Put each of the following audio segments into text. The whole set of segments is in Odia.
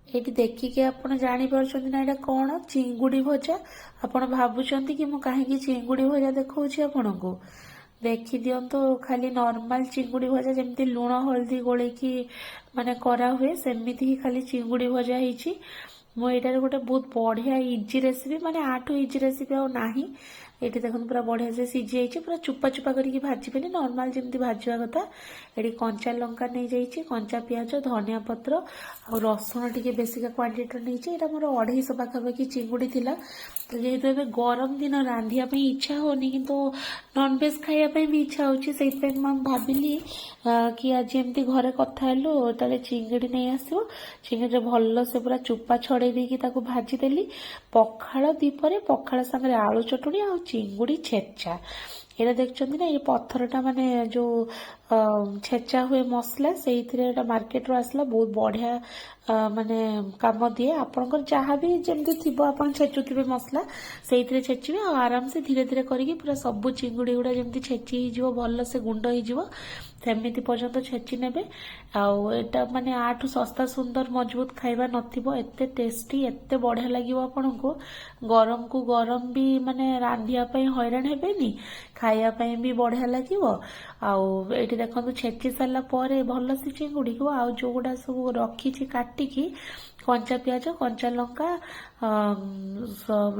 ଏଇଠି ଦେଖିକି ଆପଣ ଜାଣିପାରୁଛନ୍ତି ନା ଏଇଟା କଣ? ଚିଙ୍ଗୁଡ଼ି ଭଜା। ଆପଣ ଭାବୁଛନ୍ତି କି ମୁଁ କାହିଁକି ଚିଙ୍ଗୁଡ଼ି ଭଜା ଦେଖଉଛି ଆପଣଙ୍କୁ? ଦେଖି ଦିଅନ୍ତୁ, ଖାଲି ନର୍ମାଲ ଚିଙ୍ଗୁଡ଼ି ଭଜା ଯେମିତି ଲୁଣ ହଳଦୀ ଗୋଳେଇକି ମାନେ କରାହୁଏ ସେମିତି ହିଁ ଖାଲି ଚିଙ୍ଗୁଡ଼ି ଭଜା ହେଇଛି। ମୁଁ ଏଇଟାରେ ଗୋଟେ ବହୁତ ବଢ଼ିଆ ଇଜି ରେସିପି, ମାନେ ଆଠୁ ଇଜି ରେସିପି ଆଉ ନାହିଁ। ଏଇଠି ଦେଖନ୍ତୁ ପୁରା ବଢ଼ିଆ ସେ ସିଝି ଯାଇଛି, ପୁରା ଚୁପା ଚୁପା କରିକି ଭାଜିବେନି, ନର୍ମାଲ ଯେମିତି ଭାଜିବା କଥା। ଏଠି କଞ୍ଚା ଲଙ୍କା ନେଇଯାଇଛି, କଞ୍ଚା ପିଆଜ, ଧନିଆ ପତ୍ର ଆଉ ରସୁଣ ଟିକେ ବେଶିକା କ୍ୱାଣ୍ଟିଟିର ନେଇଛି। ଏଇଟା ମୋର 250 ପାଖାପାଖି ଚିଙ୍ଗୁଡ଼ି ଥିଲା। ତ ଯେହେତୁ ଏବେ ଗରମ ଦିନ ରାନ୍ଧିବା ପାଇଁ ଇଚ୍ଛା ହଉନି, କିନ୍ତୁ ନନଭେଜ ଖାଇବା ପାଇଁ ବି ଇଚ୍ଛା ହଉଛି, ସେଇଥିପାଇଁ ମୁଁ ଭାବିଲି କି ଆଜି ଏମିତି ଘରେ କଥା ହେଲୁ ତାହେଲେ ଚିଙ୍ଗୁଡ଼ି ନେଇ ଆସିବ। ଚିଙ୍ଗୁଡ଼ିରେ ଭଲ ସେ ପୁରା ଚୁପା ଛଡ଼େଇ ଦେଇକି ତାକୁ ଭାଜିଦେଲି। ପଖାଳ ଦୀପରେ, ପଖାଳ ସାଙ୍ଗରେ ଆଳୁ ଚଟୁଣି ଆଉ ଚିଙ୍ଗୁଡ଼ି ଛେଚା। ଏଇଟା ଦେଖୁଛନ୍ତି ନା, ଏଇ ପଥରଟା ମାନେ ଯୋଉ ଛେଚା ହୁଏ ମସଲା, ସେଇଥିରେ ଏଇଟା ମାର୍କେଟରୁ ଆସିଲା, ବହୁତ ବଢ଼ିଆ ମାନେ କାମ ଦିଏ। ଆପଣଙ୍କର ଯାହା ବି ଯେମିତି ଥିବ ଆପଣ ଛେଚୁଥିବେ ମସଲା, ସେଇଥିରେ ଛେଚିବେ ଆଉ ଆରାମସେ ଧୀରେ ଧୀରେ କରିକି ପୁରା ସବୁ ଚିଙ୍ଗୁଡ଼ି ଗୁଡ଼ା ଯେମିତି ଛେଚି ହେଇଯିବ, ଭଲ ସେ ଗୁଣ୍ଡ ହେଇଯିବ, ସେମିତି ପର୍ଯ୍ୟନ୍ତ ଛେଚି ନେବେ। ଆଉ ଏଇଟା ମାନେ ଆଠୁ ଶସ୍ତା ସୁନ୍ଦର ମଜବୁତ ଖାଇବା ନଥିବ। ଏତେ ଟେଷ୍ଟି, ଏତେ ବଢ଼ିଆ ଲାଗିବ ଆପଣଙ୍କୁ। ଗରମକୁ ଗରମ ବି ମାନେ ରାନ୍ଧିବା ପାଇଁ ହଇରାଣ ହେବେନି, ଖାଇବା ପାଇଁ ବି ବଢ଼ିଆ ଲାଗିବ। ଆଉ ଏଇଠି ଦେଖନ୍ତୁ ଛେଚି ସାରିଲା ପରେ ଭଲ ସେ ଚିଙ୍ଗୁଡ଼ିକୁ ଆଉ ଯୋଉଗୁଡ଼ା ସବୁ ରଖିଛି କାଟିକି, କଞ୍ଚା ପିଆଜ, କଞ୍ଚା ଲଙ୍କା,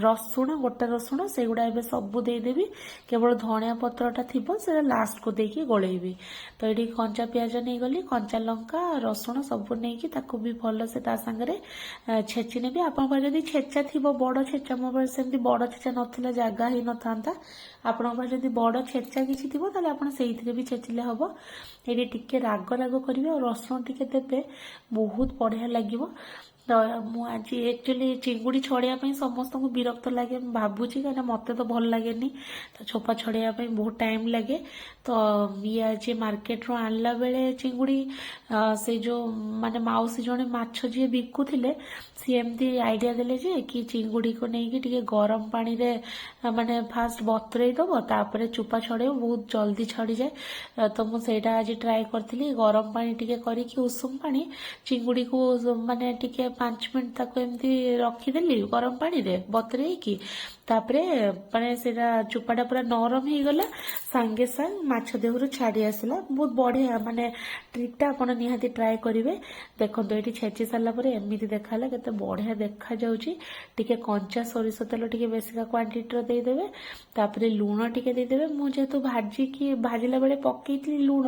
ରସୁଣ, ଗୋଟା ରସୁଣ, ସେଗୁଡ଼ା ଏବେ ସବୁ ଦେଇଦେବି। କେବଳ ଧଣିଆ ପତ୍ରଟା ଥିବ ସେଟା ଲାଷ୍ଟକୁ ଦେଇକି ଗୋଳେଇବି। ତ ଏଇଠି କଞ୍ଚା ପିଆଜ ନେଇଗଲି, କଞ୍ଚା ଲଙ୍କା, ରସୁଣ ସବୁ ନେଇକି ତାକୁ ବି ଭଲସେ ତା ସାଙ୍ଗରେ ଛେଚି ନେବି। ଆପଣଙ୍କ ପାଖରେ ଯଦି ଛେଚା ଥିବ, ବଡ଼ ଛେଚା, ମୋ ପାଖରେ ସେମିତି ବଡ଼ ଛେଚା ନଥିଲା, ଜାଗା ହେଇନଥାନ୍ତା। ଆପଣଙ୍କ ପାଖରେ ଯଦି ବଡ଼ ଛେଚା କିଛି ଥିବ ତାହେଲେ ଆପଣ ସେଇଥିରେ ବି ଛେଚିଲେ ହବ। ଏଇଠି ଟିକେ ରାଗ ରାଗ କରିବେ ଆଉ ରସୁଣ ଟିକେ ଦେବେ, ବହୁତ ବଢ଼ିଆ ଲାଗିବ। ତ ମୁଁ ଆଜି ଆକ୍ଚୁଆଲି ଚିଙ୍ଗୁଡ଼ି ଛଡ଼େଇବା ପାଇଁ ସମସ୍ତଙ୍କୁ ବିରକ୍ତ ଲାଗେ, ମୁଁ ଭାବୁଛି, କାହିଁକିନା ମୋତେ ତ ଭଲ ଲାଗେନି, ତ ଚୋପା ଛଡ଼େଇବା ପାଇଁ ବହୁତ ଟାଇମ୍ ଲାଗେ। ତ ଇଏ ଆଜି ମାର୍କେଟରୁ ଆଣିଲା ବେଳେ ଚିଙ୍ଗୁଡ଼ି, ସେଇ ଯେଉଁ ମାନେ ମାଉସୀ ଜଣେ ମାଛ ଯିଏ ବିକୁଥିଲେ, ସିଏ ଏମିତି ଆଇଡ଼ିଆ ଦେଲେ ଯେ କି ଚିଙ୍ଗୁଡ଼ିକୁ ନେଇକି ଟିକେ ଗରମ ପାଣିରେ ମାନେ ଫାଷ୍ଟ ବତୁରେଇ ଦେବ, ତାପରେ ଚୋପା ଛଡ଼େଇବ, ବହୁତ ଜଲ୍ଦି ଛଡ଼ିଯାଏ। ତ ମୁଁ ସେଇଟା ଆଜି ଟ୍ରାଏ କରିଥିଲି। ଗରମ ପାଣି ଟିକେ କରିକି, ଉଷୁମ ପାଣି, ଚିଙ୍ଗୁଡ଼ିକୁ ମାନେ ଟିକେ 5 ମିନିଟ୍ ତାକୁ ଏମିତି ରଖିଦେଲି ଗରମ ପାଣିରେ ବତୁରେଇକି। ତାପରେ ମାନେ ସେଇଟା ଚୋପାଟା ପୁରା ନରମ ହେଇଗଲା, ସାଙ୍ଗେ ସାଙ୍ଗେ ମାଛ ଦେହରୁ ଛାଡ଼ି ଆସିଲା। ବହୁତ ବଢ଼ିଆ ମାନେ ଟ୍ରିକ୍ଟା, ଆପଣ ନିହାତି ଟ୍ରାଏ କରିବେ। ଦେଖନ୍ତୁ ଏଇଠି ଛେଚି ସାରିଲା ପରେ ଏମିତି ଦେଖାହେଲା, କେତେ ବଢ଼ିଆ ଦେଖାଯାଉଛି। ଟିକେ କଞ୍ଚା ସୋରିଷ ତେଲ ଟିକେ ବେଶିକା କ୍ୱାଣ୍ଟିଟିର ଦେଇଦେବେ। ତାପରେ ଲୁଣ ଟିକେ ଦେଇଦେବେ। ମୁଁ ଯେହେତୁ ଭାଜିଲା ବେଳେ ପକେଇଥିଲି ଲୁଣ,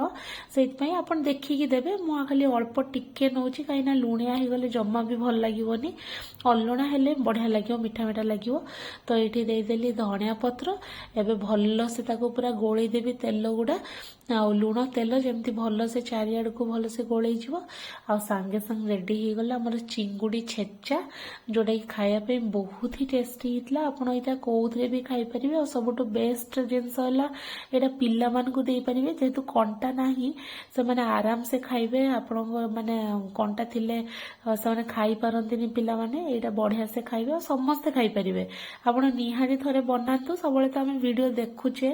ସେଇଥିପାଇଁ ଆପଣ ଦେଖିକି ଦେବେ। ମୁଁ ଖାଲି ଅଳ୍ପ ଟିକେ ନେଉଛି, କାହିଁକିନା ଲୁଣିଆ ହେଇଗଲେ ଜମା ବି ଭଲ ଲାଗିବନି। ଅଲଣା ହେଲେ ବଢ଼ିଆ ଲାଗିବ, ମିଠା ମିଠା ଲାଗିବ। ତ ଏଇଠି ଦେଇଦେଲି ଧଣିଆ ପତ୍ର। ଏବେ ଭଲସେ ତାକୁ ପୁରା ଗୋଳେଇ ଦେବି, ତେଲ ଗୁଡ଼ା ଆଉ ଲୁଣ ତେଲ ଯେମିତି ଭଲସେ ଚାରିଆଡ଼କୁ ଭଲସେ ଗୋଳେଇଯିବ। ଆଉ ସାଙ୍ଗେ ସାଙ୍ଗେ ରେଡ଼ି ହେଇଗଲା ଆମର ଚିଙ୍ଗୁଡ଼ି ଛେଚା, ଯେଉଁଟାକି ଖାଇବା ପାଇଁ ବହୁତ ହି ଟେଷ୍ଟି ହେଇଥିଲା। ଆପଣ ଏଇଟା କେଉଁଥିରେ ବି ଖାଇପାରିବେ। ଆଉ ସବୁଠୁ ବେଷ୍ଟ ଜିନିଷ ହେଲା, ଏଇଟା ପିଲାମାନଙ୍କୁ ଦେଇପାରିବେ, ଯେହେତୁ କଣ୍ଟା ନାହିଁ, ସେମାନେ ଆରାମସେ ଖାଇବେ। ଆପଣଙ୍କ ମାନେ କଣ୍ଟା ଥିଲେ ସେମାନେ ଖାଇପାରନ୍ତିନି ପିଲାମାନେ, ଏଇଟା ବଢ଼ିଆ ସେ ଖାଇବେ ଆଉ ସମସ୍ତେ ଖାଇପାରିବେ। ଆପଣ ନିହାତି ଥରେ ବନାନ୍ତୁ। ସବୁବେଳେ ତ ଆମେ ଭିଡ଼ିଓ ଦେଖୁଛେ,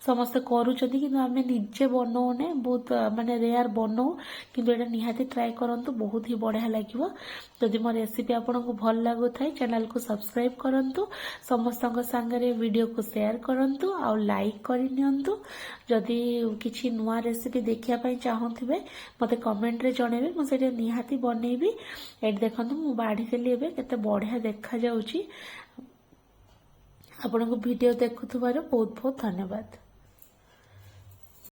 ସମସ୍ତେ କରୁଛନ୍ତି, କିନ୍ତୁ ଆମେ ନିଜେ ବନଉନେ, ବହୁତ ମାନେ ରେୟାର ବନଉ। କିନ୍ତୁ ଏଇଟା ନିହାତି ଟ୍ରାଏ କରନ୍ତୁ, ବହୁତ ହି ବଢ଼ିଆ ଲାଗିବ। ଯଦି ମୋ ରେସିପି ଆପଣଙ୍କୁ ଭଲ ଲାଗୁଥାଏ, ଚ୍ୟାନେଲକୁ ସବସ୍କ୍ରାଇବ୍ କରନ୍ତୁ, ସମସ୍ତଙ୍କ ସାଙ୍ଗରେ ଭିଡ଼ିଓକୁ ସେୟାର କରନ୍ତୁ ଆଉ ଲାଇକ୍ କରିନିଅନ୍ତୁ। ଯଦି କିଛି ନୂଆ ରେସିପି ଦେଖିବା ପାଇଁ ଚାହୁଁଥିବେ ମୋତେ କମେଣ୍ଟରେ ଜଣେଇବେ, ମୁଁ ସେଇଟା ନିହାତି ବନେଇବି। ଏଇଠି ଦେଖନ୍ତୁ ମୁଁ ବାଢ଼ିଦେଲି, ଏବେ କେତେ ବଢ଼ିଆ ଦେଖାଯାଉଛି। ଆପଣଙ୍କୁ ଭିଡ଼ିଓ ଦେଖୁଥିବାରୁ ବହୁତ ବହୁତ ଧନ୍ୟବାଦ।